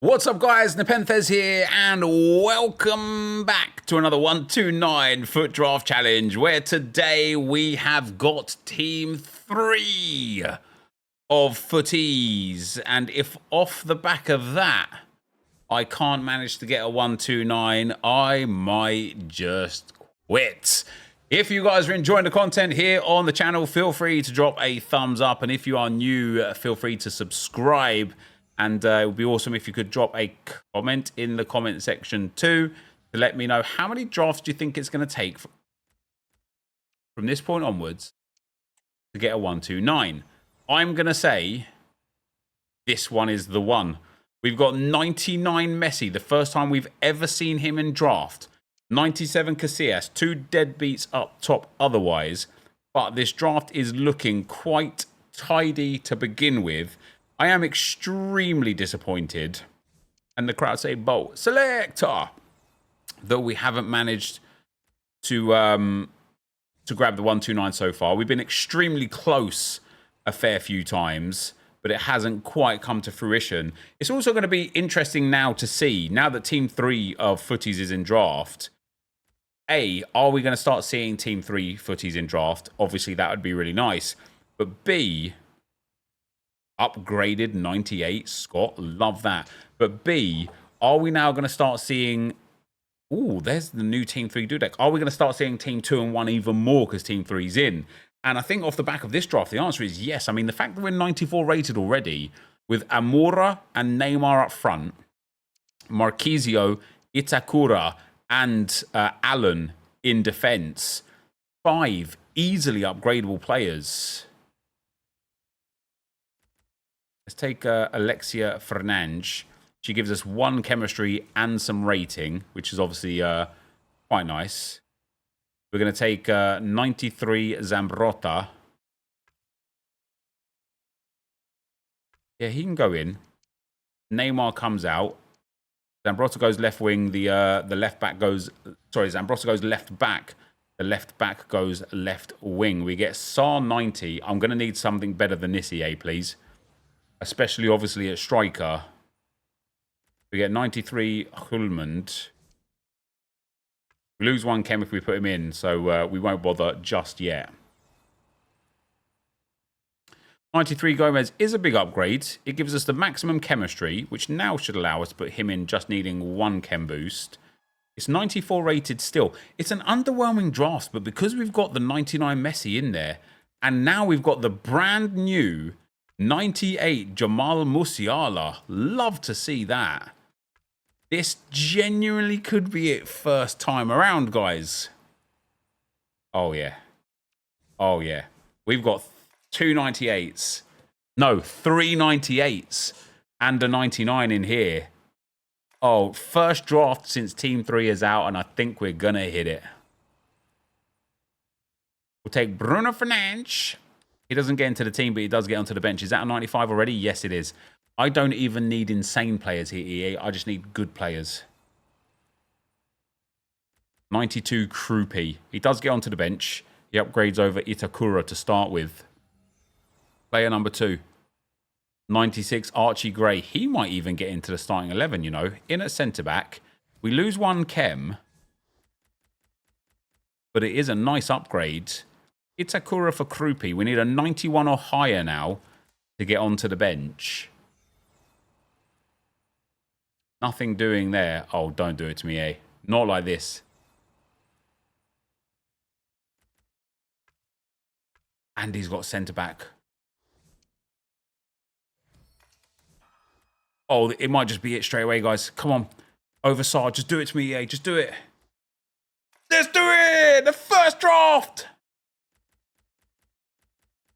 What's up, guys? NepentheZ here, and welcome back to another 129 foot draft challenge, where today we have got team 3 of FUTTIES. And if off the back of that, I can't manage to get a 129, I might just quit. If you guys are enjoying the content here on the channel, feel free to drop a thumbs up. And if you are new, feel free to subscribe. And it would be awesome if you could drop a comment in the comment section too to let me know how many drafts do you think it's going to take from this point onwards to get a 129. I'm going to say this one is the one. We've got 99 Messi, the first time we've ever seen him in draft. 97 Casillas, 2 deadbeats up top otherwise. But this draft is looking quite tidy to begin with. I am extremely disappointed, and the crowd say, "Bolt selector," though we haven't managed to grab the 129 so far. We've been extremely close a fair few times, but it hasn't quite come to fruition. It's also going to be interesting now to see, now that Team 3 of FUTTIES is in draft, A, are we going to start seeing Team 3 FUTTIES in draft? Obviously, that would be really nice. But B, upgraded 98 Scott, love that. But B, are we now going to start seeing, ooh, there's the new Team 3 Dudek. Are we going to start seeing Team 2 and 1 even more because Team 3's in? And I think off the back of this draft, the answer is yes. I mean, the fact that we're 94 rated already with Amora and Neymar up front, Marquisio, Itakura, and Allen in defense, 5 easily upgradable players. Let's take Alexia Fernandes. She gives us 1 chemistry and some rating, which is obviously quite nice. We're going to take 93 Zambrotta. Yeah, he can go in. Neymar comes out. Zambrotta goes left wing. The left back goes... Sorry, Zambrotta goes left back. The left back goes left wing. We get Sar 90. I'm going to need something better than this, EA, please. Especially, obviously, at striker. We get 93 Hulmand. We lose 1 chem if we put him in, so we won't bother just yet. 93 Gomez is a big upgrade. It gives us the maximum chemistry, which now should allow us to put him in just needing 1 chem boost. It's 94 rated still. It's an underwhelming draft, but because we've got the 99 Messi in there, and now we've got the brand new 98 Jamal Musiala. Love to see that. This genuinely could be it first time around, guys. Oh, yeah. Oh, yeah. We've got 2 98s. No, 3 98s and a 99 in here. Oh, first draft since Team 3 is out, and I think we're going to hit it. We'll take Bruno Fernandes. He doesn't get into the team, but he does get onto the bench. Is that a 95 already? Yes, it is. I don't even need insane players here, EA. I just need good players. 92 Krupi. He does get onto the bench. He upgrades over Itakura to start with. Player number 2. 96 Archie Gray. He might even get into the starting 11, you know. In at centre-back. We lose 1 chem. But it is a nice upgrade. Itakura for Krupi. We need a 91 or higher now to get onto the bench. Nothing doing there. Oh, don't do it to me, eh? Not like this. And he's got centre-back. Oh, it might just be it straight away, guys. Come on. Oversaw. Just do it to me, EA. Just do it. Let's do it! The first draft!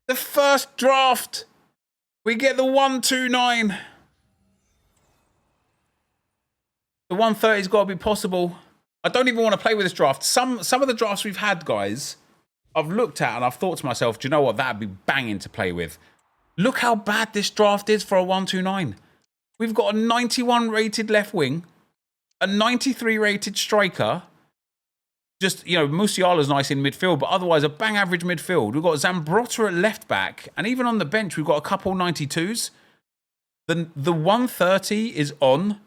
The first draft. We get the 129. The 130's got to be possible. I don't even want to play with this draft. Some of the drafts we've had, guys, I've looked at and I've thought to myself, do you know what? That'd be banging to play with. Look how bad this draft is for a 129. We've got a 91 rated left wing, a 93 rated striker. Just, you know, Musiala's nice in midfield, but otherwise a bang average midfield. We've got Zambrotta at left back, and even on the bench, we've got a couple 92s. The 130 is on.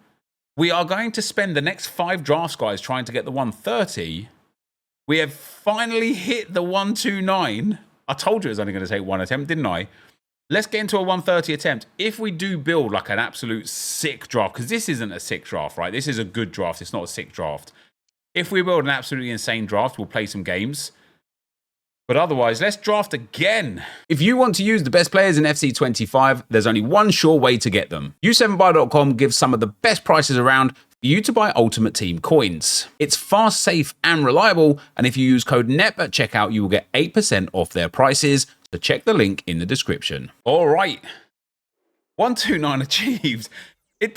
We are going to spend the next 5 drafts, guys, trying to get the 130. We have finally hit the 129. I told you it was only going to take 1 attempt, didn't I? Let's get into a 130 attempt. If we do build like an absolute sick draft, because this isn't a sick draft, right? This is a good draft. It's not a sick draft. If we build an absolutely insane draft, we'll play some games. But otherwise, let's draft again. If you want to use the best players in FC25, there's only one sure way to get them. U7buy.com gives some of the best prices around for you to buy Ultimate Team coins. It's fast, safe, and reliable, and if you use code NEP at checkout, you will get 8% off their prices. So check the link in the description. All right. 129 achieved. It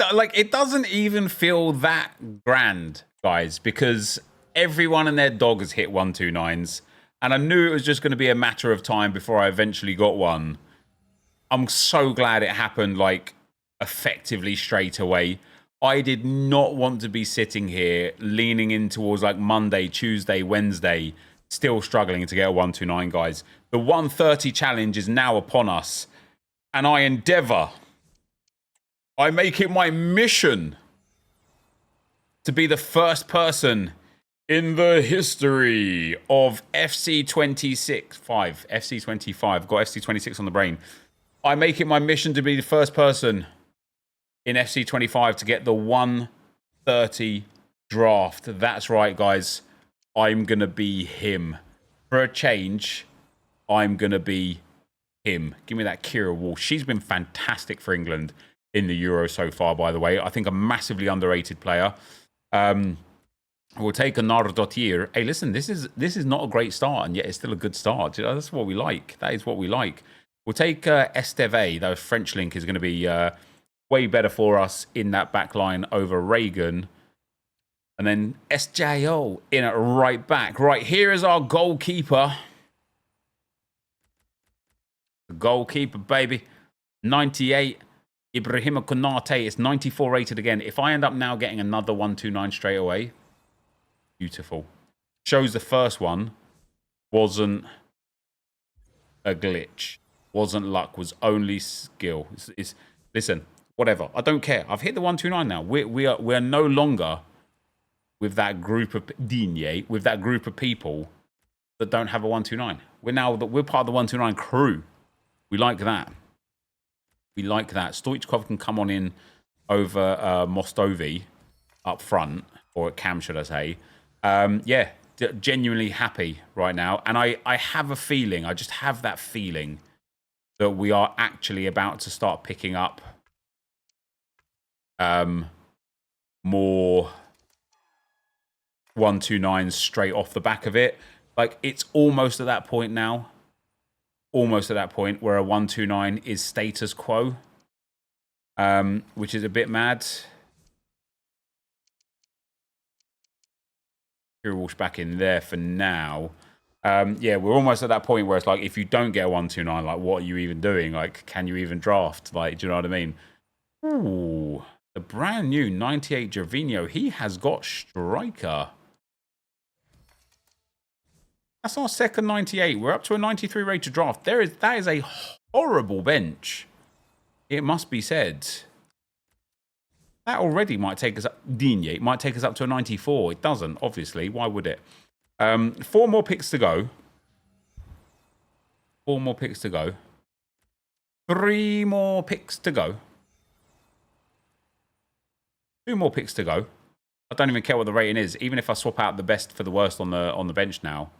doesn't even feel that grand, guys, because everyone and their dog has hit 129s. And I knew it was just going to be a matter of time before I eventually got one. I'm so glad it happened, like, effectively straight away. I did not want to be sitting here leaning in towards, like, Monday, Tuesday, Wednesday, still struggling to get a 129, guys. The 130 challenge is now upon us. And I endeavour, I make it my mission to be the first person in the history of FC25, got FC26 on the brain. I make it my mission to be the first person in FC25 to get the 130 draft. That's right, guys. I'm going to be him. For a change, I'm going to be him. Give me that Kira Walsh. She's been fantastic for England in the Euro so far, by the way. I think a massively underrated player. We'll take a Nardotir. Hey, listen, this is not a great start, and yet it's still a good start. You know, that's what we like. That is what we like. We'll take Esteve, though French link is going to be way better for us in that back line over Reagan. And then SJO in at right back. Right, here is our goalkeeper. The goalkeeper, baby. 98. Ibrahima Konate. It's 94 rated again. If I end up now getting another 129 straight away, beautiful. Shows the first one wasn't a glitch. Wasn't luck. Was only skill. Listen, whatever. I don't care. I've hit the 129 now. We are no longer with that group of with that group of people that don't have a 129. We're part of the 129 crew. We like that. We like that. Stoichkov can come on in over Mostovi up front, or at Cam, should I say. Yeah, genuinely happy right now. And I have a feeling, I just have that feeling that we are actually about to start picking up more 129s straight off the back of it. Like, it's almost at that point now. Almost at that point where a 129 is status quo, which is a bit mad. Walsh back in there for now. Yeah, we're almost at that point where it's like, if you don't get a 129, like, what are you even doing? Like, can you even draft? Like, do you know what I mean? Ooh, the brand new 98 Gervinho. He has got striker. That's our second 98. We're up to a 93 rated draft. That is a horrible bench. It must be said. That already might take us up. Digne might take us up to a 94. It doesn't, obviously. Why would it? 4 more picks to go. 4 more picks to go. 3 more picks to go. 2 more picks to go. I don't even care what the rating is. Even if I swap out the best for the worst on the bench now,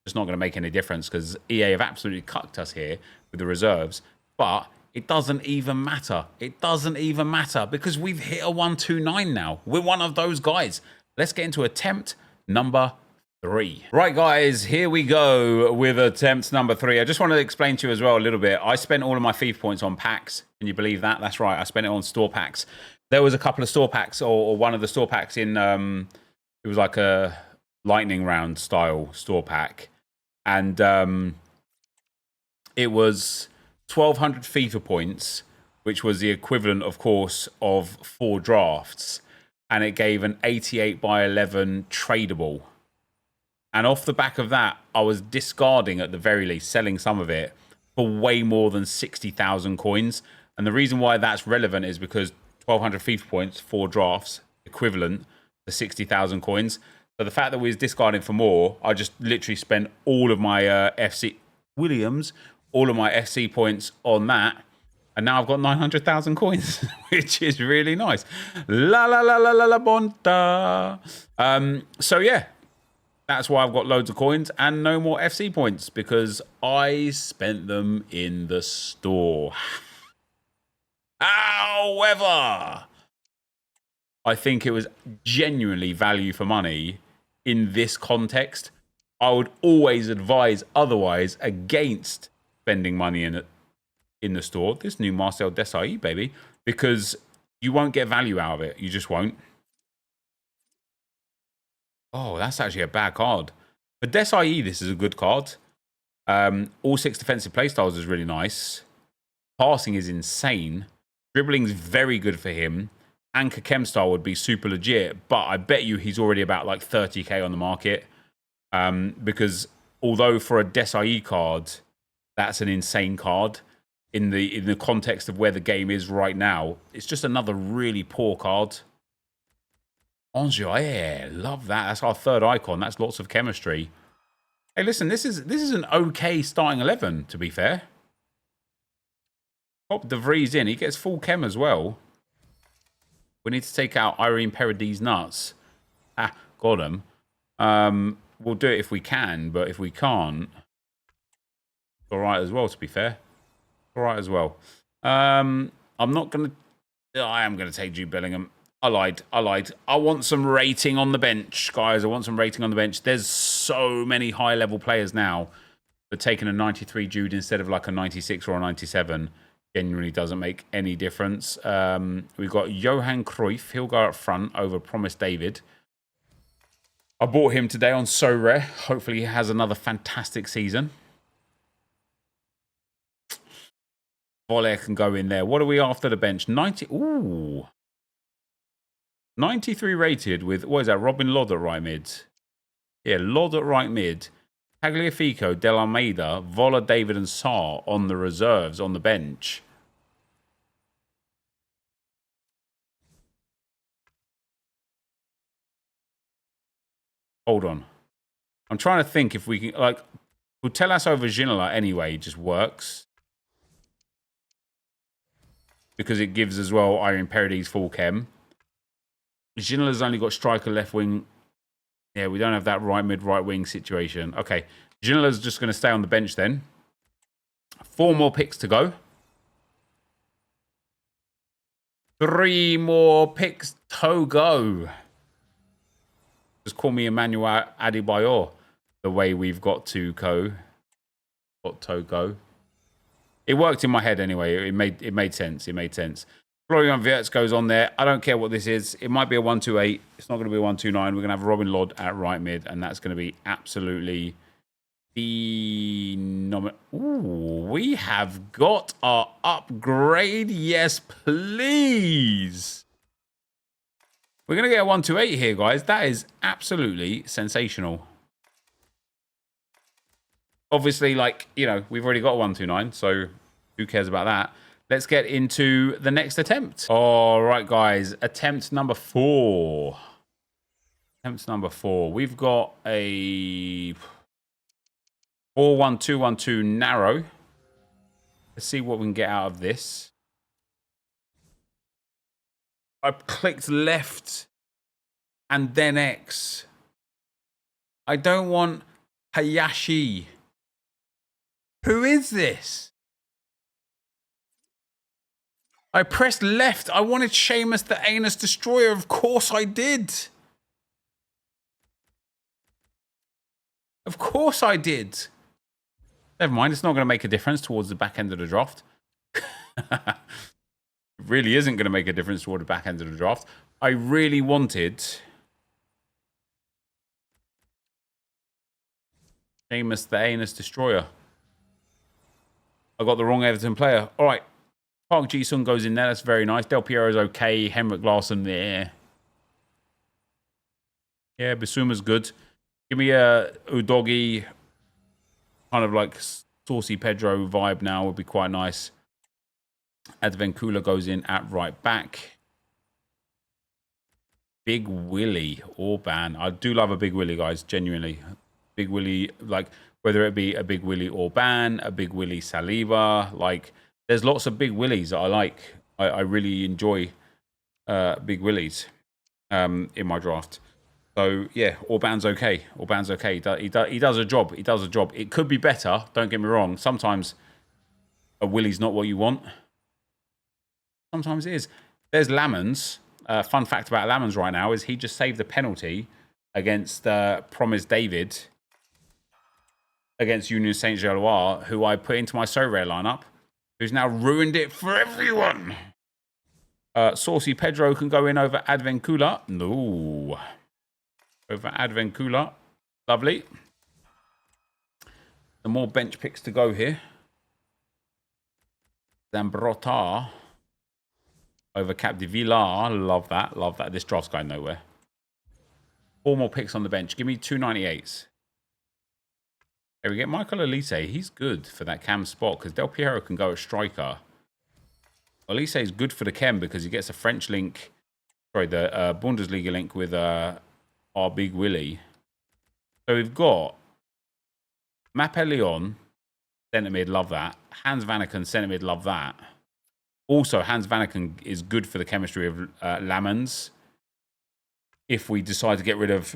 it's not going to make any difference because EA have absolutely cucked us here with the reserves. But it doesn't even matter. It doesn't even matter because we've hit a 129 now. We're one of those guys. Let's get into attempt number 3. Right, guys, here we go with attempt number 3. I just want to explain to you as well a little bit. I spent all of my FIFA points on packs. Can you believe that? That's right. I spent it on store packs. There was a couple of store packs, or one of the store packs in, it was like a lightning round style store pack. And it was 1,200 FIFA points, which was the equivalent, of course, of 4 drafts. And it gave an 88 by 11 tradable. And off the back of that, I was discarding, at the very least, selling some of it for way more than 60,000 coins. And the reason why that's relevant is because 1,200 FIFA points, 4 drafts, equivalent to 60,000 coins. So the fact that we was discarding for more, I just literally spent all of my FC Williams, all of my FC points on that. And now I've got 900,000 coins, which is really nice. La la la la la la bonta. So yeah, that's why I've got loads of coins and no more FC points, because I spent them in the store. However, I think it was genuinely value for money in this context. I would always advise otherwise against spending money in the store. This new Marcel Desailly, baby, because you won't get value out of it. You just won't. Oh, that's actually a bad card. For Desailly, this is a good card. All 6 defensive playstyles is really nice. Passing is insane. Dribbling is very good for him. Anchor Chem style would be super legit, but I bet you he's already about like 30k on the market. Because although for a Desailly card, that's an insane card, in the context of where the game is right now, it's just another really poor card. Angers, love that. That's our 3rd icon. That's lots of chemistry. Hey, listen, this is an okay starting 11, to be fair. Pop De Vries in. He gets full chem as well. We need to take out Irene Paradis nuts. Ah, got him. We'll do it if we can, but if we can't, it's all right as well, to be fair. All right as well. I'm not going to... I am going to take Jude Bellingham. I lied. I want some rating on the bench, guys. I want some rating on the bench. There's so many high-level players now, but taking a 93 Jude instead of like a 96 or a 97 genuinely doesn't make any difference. We've got Johan Cruyff. He'll go up front over Promise David. I bought him today on So Rare. Hopefully he has another fantastic season. Volley can go in there. What are we after the bench? 90. Ooh. 93 rated with, what is that, Robin Lodd at right mid? Yeah, Lodd at right mid. Tagliafico, Del Almeida, Voller, David and Sarr on the reserves, on the bench. Hold on. I'm trying to think if we can, like, Putellas over Ginola anyway just works. Because it gives as well Irene Paradis full chem. Ginola's only got striker left wing. Yeah, we don't have that right mid, right wing situation. Okay, Ginola's just going to stay on the bench then. 4 more picks to go. 3 more picks to go. Just call me Emmanuel Adebayor. The way we've got to go. It worked in my head anyway. It made sense. It made sense. Florian Wirtz goes on there. I don't care what this is. It might be a 1-2-8. It's not going to be a 1-2-9. We're going to have Robin Lodd at right mid, and that's going to be absolutely phenomenal. Ooh, we have got our upgrade. Yes, please. We're going to get a 1-2-8 here, guys. That is absolutely sensational. Obviously, like, you know, we've already got a 1-2-9, so who cares about that? Let's get into the next attempt. All right, guys. Attempt number 4. Attempt number 4. We've got a 4-1-2-1-2 narrow. Let's see what we can get out of this. I clicked left and then X. I don't want Hayashi. Who is this? I pressed left. I wanted Seamus the Anus Destroyer. Of course I did. Of course I did. Never mind. It's not going to make a difference towards the back end of the draft. It really isn't going to make a difference toward the back end of the draft. I really wanted Seamus the Anus Destroyer. I got the wrong Everton player. All right. Park Ji-sung goes in there. That's very nice. Del Piero's okay. Henrik Larsson there. Yeah, Basuma's good. Give me a Udogi, kind of like saucy Pedro vibe now would be quite nice. Advenkula goes in at right back. Big Willie Orban. I do love a Big Willie, guys, genuinely. Big Willie, like, whether it be a Big Willie Orban, a Big Willie Saliba, like, there's lots of Big Willies that I like. I really enjoy Big Willies in my draft. So, yeah, Orban's okay. Orban's okay. He does a job. He does a job. It could be better, don't get me wrong. Sometimes a Willie's not what you want. Sometimes it is. There's Lamens. Fun fact about Lamens right now is he just saved the penalty against Promise David against Union Saint-Gilloise, who I put into my So-Rare lineup, who's now ruined it for everyone. Saucy Pedro can go in over Advenkula. No. Over Advenkula. Lovely. Some more bench picks to go here. Zambrota over Cap de Villar. Love that. Love that. This draft's going nowhere. 4 more picks on the bench. Give me 298s. Here we get Michael Elise. He's good for that cam spot because Del Piero can go as striker. Elise is good for the chem because he gets a French link. Sorry, the Bundesliga link with our Big Willie. So we've got Mappe Leon, centre mid, love that. Hans Vanaken, centre mid, love that. Also, Hans Vanaken is good for the chemistry of Lamens. If we decide to get rid of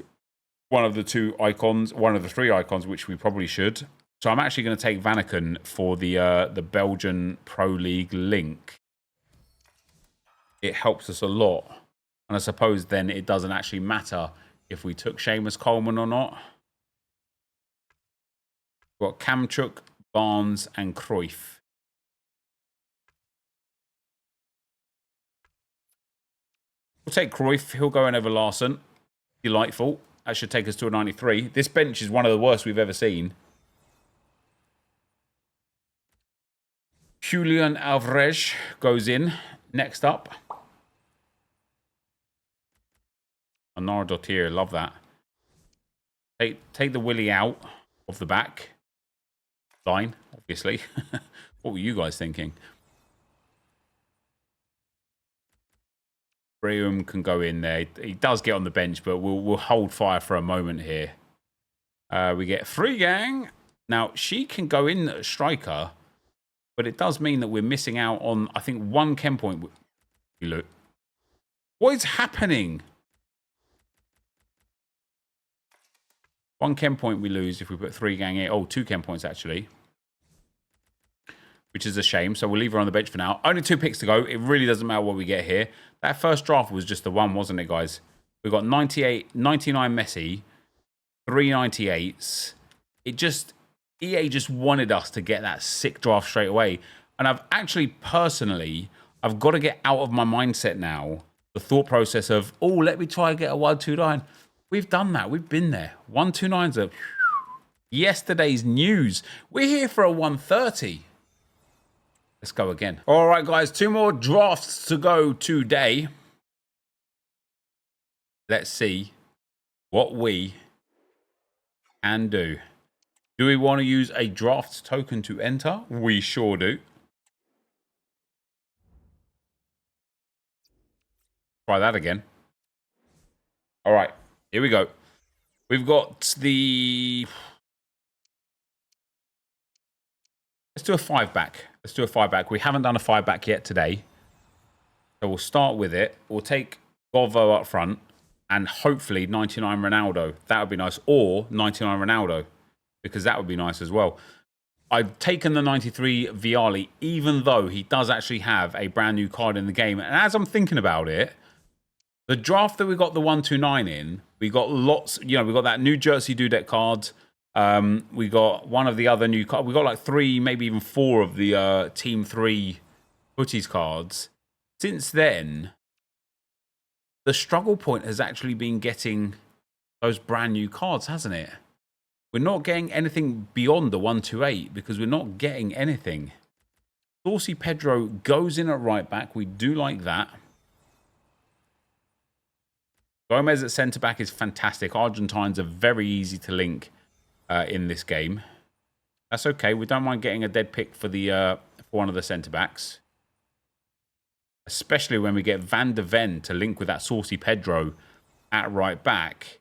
one of the 2 icons, one of the 3 icons, which we probably should. So I'm actually going to take Vanaken for the Belgian Pro League link. It helps us a lot. And I suppose then it doesn't actually matter if we took Seamus Coleman or not. We've got Kamchuk, Barnes, and Cruyff. We'll take Cruyff. He'll go in over Larson. Delightful. That should take us to a 93. This bench is one of the worst we've ever seen. Julian Alvarez goes in. Next up. Anara Dottier, love that. Take the Willie out of the back. Fine, obviously. What were you guys thinking? Brahim can go in there. He does get on the bench, but we'll hold fire for a moment here. We get Free Gang. Now, she can go in as striker, but it does mean that we're missing out on, I think, 1 chem point. Look. What is happening? 1 chem point we lose if we put 3 gang in. Oh, 2 chem points, actually. Which is a shame. So we'll leave her on the bench for now. Only 2 picks to go. It really doesn't matter what we get here. That first draft was just the one, wasn't it, guys? We got 98, 99 Messi, 3 98s. It just, EA just wanted us to get that sick draft straight away. And I've actually, personally, I've got to get out of my mindset now. The thought process of, oh, let me try and get a 129. We've done that. We've been there. 129's a yesterday's news. We're here for a 130. Let's go again. All right, guys. 2 more drafts to go today. Let's see what we can do. Do we want to use a draft token to enter? We sure do. Try that again. All right. Here we go. We've got the... Let's do a 5-back. Let's do a 5-back. We haven't done a 5-back yet today. So we'll start with it. We'll take Govo up front and hopefully 99 Ronaldo. That would be nice. Or 99 Ronaldo, because that would be nice as well. I've taken the 93 Vialli, even though he does actually have a brand new card in the game. And as I'm thinking about it, the draft that we got the 129 in, we got lots, you know, we got that new Jersey Dudek card. We got one of the other new cards. We got like 3, maybe even 4 of the Team 3 FUTTIES cards. Since then, the struggle point has actually been getting those brand new cards, hasn't it? We're not getting anything beyond the 128 because we're not getting anything. Saucy Pedro goes in at right back. We do like that. Gomez at centre back is fantastic. Argentines are very easy to link in this game. That's okay. We don't mind getting a dead pick for the for one of the centre backs. especially when we get Van de Ven to link with that saucy Pedro at right back.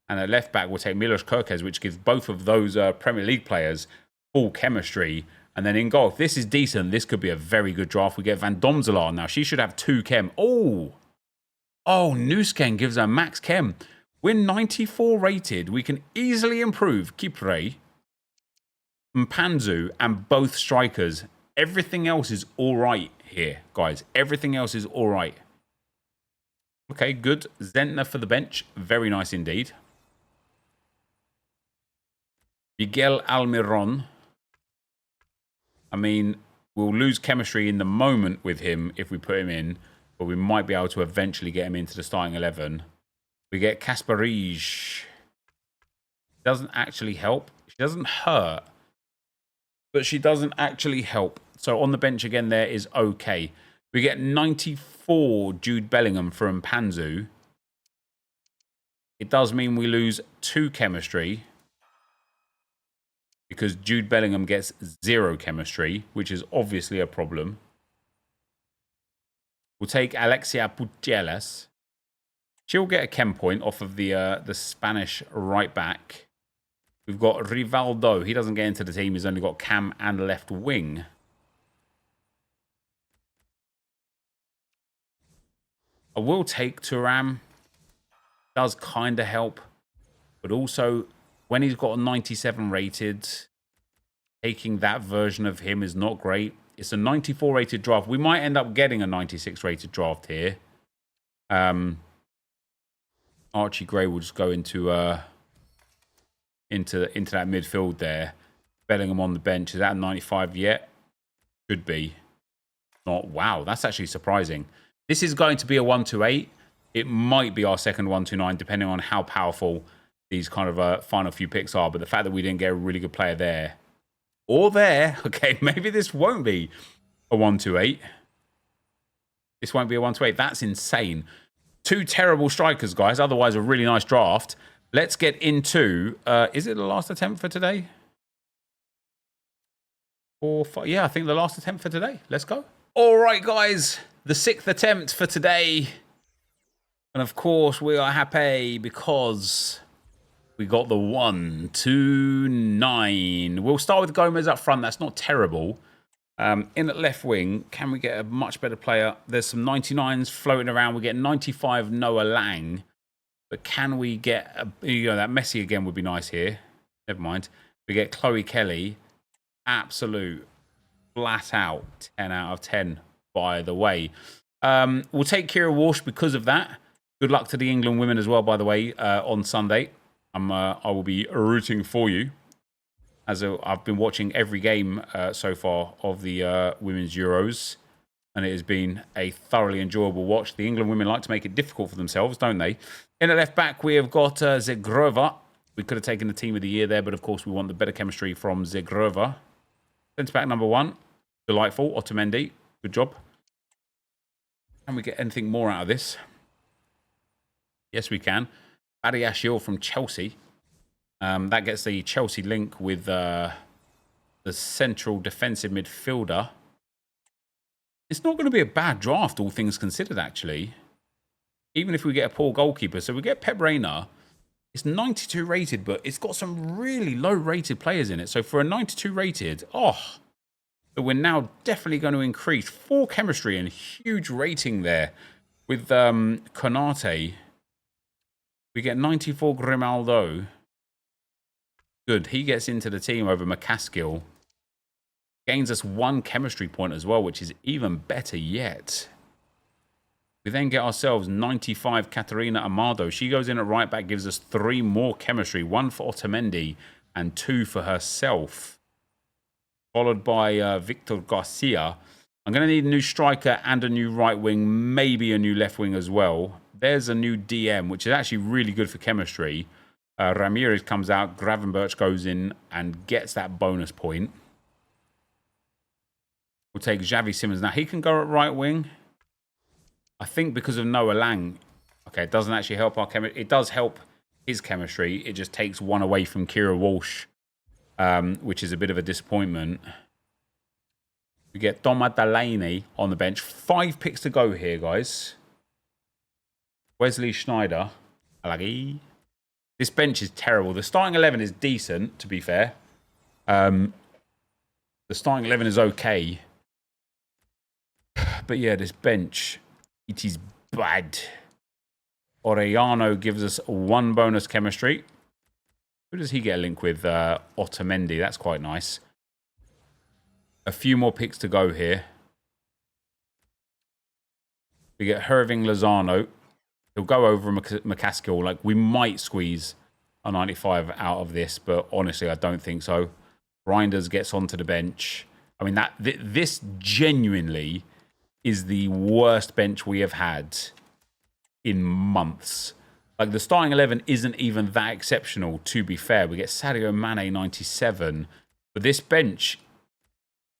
And at left back, we'll take Milos Kerkez, which gives both of those Premier League players full chemistry. And then in goal, if this is decent, this could be a very good draft. We get Van Domselaar now. She should have 2 chem. Oh, Nusken gives her max chem. We're 94 rated. We can easily improve Kipre, Mpanzu, and both strikers. Everything else is all right here, guys. Everything else is all right. Okay, good. Zentner for the bench. Very nice indeed. Miguel Almiron. I mean, we'll lose chemistry in the moment with him if we put him in, but we might be able to eventually get him into the starting 11. We get Kasparij. Doesn't actually help. She doesn't hurt, but she doesn't actually help. So on the bench again there is okay. We get 94 Jude Bellingham from Panzu. It does mean we lose 2 chemistry, because Jude Bellingham gets 0 chemistry, which is obviously a problem. We'll take Alexia Putellas. She'll get a chem point off of the Spanish right back. We've got Rivaldo. He doesn't get into the team. He's only got cam and left wing. I will take Thuram. Does kind of help, but also when he's got a 97 rated, taking that version of him is not great. It's a 94 rated draft. We might end up getting a 96 rated draft here. Archie Gray will just go into that midfield there. Bellingham on the bench. Is that a 95 yet? Should be. Not. Wow, that's actually surprising. This is going to be a 128. It might be our second 129, depending on how powerful these kind of final few picks are. But the fact that we didn't get a really good player there or there, okay, maybe this won't be a 128. This won't be a 128. That's insane. 2 terrible strikers, guys. Otherwise, a really nice draft. Let's get into, is it the last attempt for today? Yeah, I think the last attempt for today. Let's go. All right, guys. The 6th attempt for today. And of course, we are happy because we got the 129. We'll start with Gomez up front. That's not terrible. In at left wing, can we get a much better player? There's some 99s floating around. We get 95 Noah Lang. But can we get, that Messi again would be nice here. Never mind. We get Chloe Kelly. Absolute flat out 10 out of 10, by the way. We'll take Kira Walsh because of that. Good luck to the England women as well, by the way, on Sunday. I will be rooting for you, as I've been watching every game so far of the Women's Euros, and it has been a thoroughly enjoyable watch. The England women like to make it difficult for themselves, don't they? In at left back, we have got Zegrova. We could have taken the team of the year there, but of course we want the better chemistry from Zegrova. Centre back number 1, delightful, Otamendi. Good job. Can we get anything more out of this? Yes, we can. Badiashile from Chelsea. That gets the Chelsea link with the central defensive midfielder. It's not going to be a bad draft, all things considered, actually. Even if we get a poor goalkeeper. So we get Pep Reina. It's 92 rated, but it's got some really low rated players in it. So for a 92 rated, but we're now definitely going to increase 4 chemistry and huge rating there with Konate. We get 94 Grimaldo. Good. He gets into the team over McCaskill. Gains us 1 chemistry point as well, which is even better yet. We then get ourselves 95 Caterina Amado. She goes in at right back, gives us 3 more chemistry. 1 for Otamendi and 2 for herself. Followed by Victor Garcia. I'm going to need a new striker and a new right wing, maybe a new left wing as well. There's a new DM, which is actually really good for chemistry. Ramirez comes out, Gravenberch goes in and gets that bonus point. We'll take Xavi Simons. Now, he can go at right wing. I think because of Noah Lang. Okay, it doesn't actually help our chemistry. It does help his chemistry. It just takes 1 away from Kira Walsh, which is a bit of a disappointment. We get Dom Delaney on the bench. 5 picks to go here, guys. Wesley Schneider. This bench is terrible. The starting 11 is decent, to be fair. The starting 11 is okay. But yeah, this bench, it is bad. Orellano gives us 1 bonus chemistry. Who does he get a link with? Otamendi. That's quite nice. A few more picks to go here. We get Herving Lozano. He'll go over McCaskill. Like, we might squeeze a 95 out of this, but honestly, I don't think so. Reinders gets onto the bench. I mean, this genuinely is the worst bench we have had in months. Like, the starting 11 isn't even that exceptional, to be fair. We get Sadio Mane, 97. But this bench,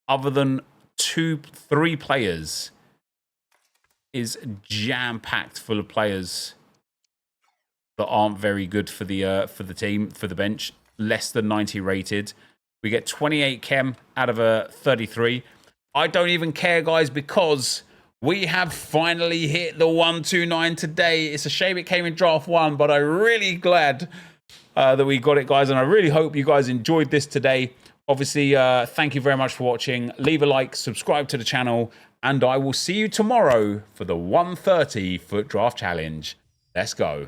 other than 2-3 players, is jam-packed full of players that aren't very good for the team, for the bench. Less than 90 rated. We get 28 chem out of a 33. I don't even care, guys, because we have finally hit the 129 today. It's a shame it came in draft 1, but I'm really glad that we got it, guys. And I really hope you guys enjoyed this today. Obviously, thank you very much for watching. Leave a like, subscribe to the channel, and I will see you tomorrow for the 130 FUT Draft Challenge. Let's go.